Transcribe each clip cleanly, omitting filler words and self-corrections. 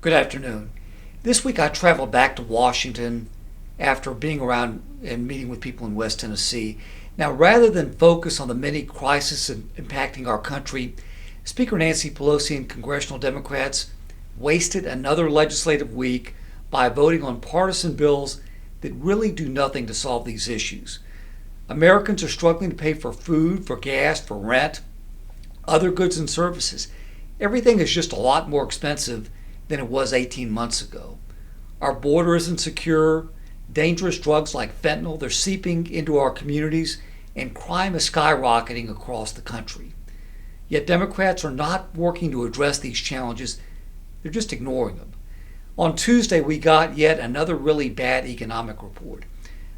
Good afternoon. This week I traveled back to Washington after being around and meeting with people in West Tennessee. Now, rather than focus on the many crises impacting our country, Speaker Nancy Pelosi and congressional Democrats wasted another legislative week by voting on partisan bills that really do nothing to solve these issues. Americans are struggling to pay for food, for gas, for rent, other goods and services. Everything is just a lot more expensive than it was 18 months ago. Our border isn't secure. Dangerous drugs like fentanyl, they're seeping into our communities, and crime is skyrocketing across the country. Yet Democrats are not working to address these challenges. They're just ignoring them. On Tuesday, we got yet another really bad economic report.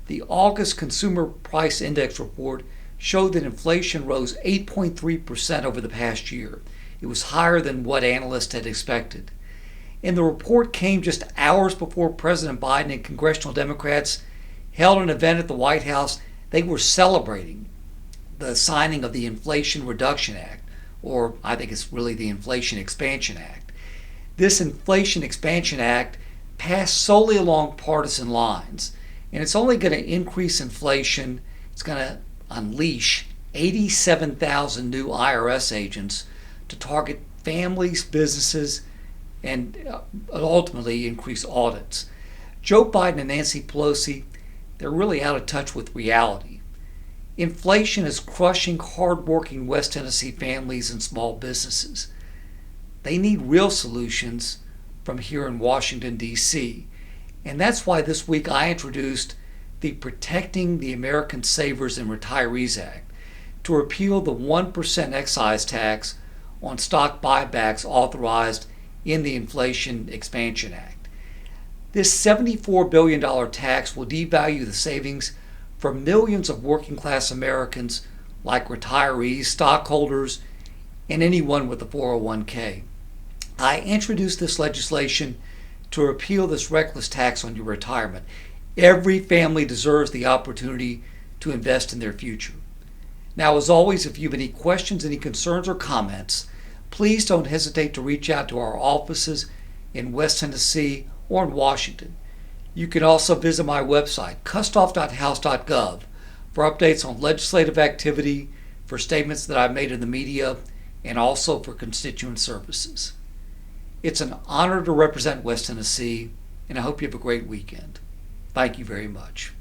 The August Consumer Price Index report showed that inflation rose 8.3% over the past year. It was higher than what analysts had expected. And the report came just hours before President Biden and congressional Democrats held an event at the White House. They were celebrating the signing of the Inflation Reduction Act, or I think it's really the Inflation Expansion Act. This Inflation Expansion Act passed solely along partisan lines, and it's only going to increase inflation. It's going to unleash 87,000 new IRS agents to target families, businesses, and ultimately increase audits. Joe Biden and Nancy Pelosi, they're really out of touch with reality. Inflation is crushing hardworking West Tennessee families and small businesses. They need real solutions from here in Washington, D.C. And that's why this week I introduced the Protecting the American Savers and Retirees Act to repeal the 1% excise tax on stock buybacks authorized in the Inflation Expansion Act. This $74 billion tax will devalue the savings for millions of working class Americans like retirees, stockholders, and anyone with a 401k. I introduced this legislation to repeal this reckless tax on your retirement. Every family deserves the opportunity to invest in their future. Now, as always, if you have any questions, any concerns, or comments, please don't hesitate to reach out to our offices in West Tennessee or in Washington. You can also visit my website, kustoff.house.gov, for updates on legislative activity, for statements that I've made in the media, and also for constituent services. It's an honor to represent West Tennessee, and I hope you have a great weekend. Thank you very much.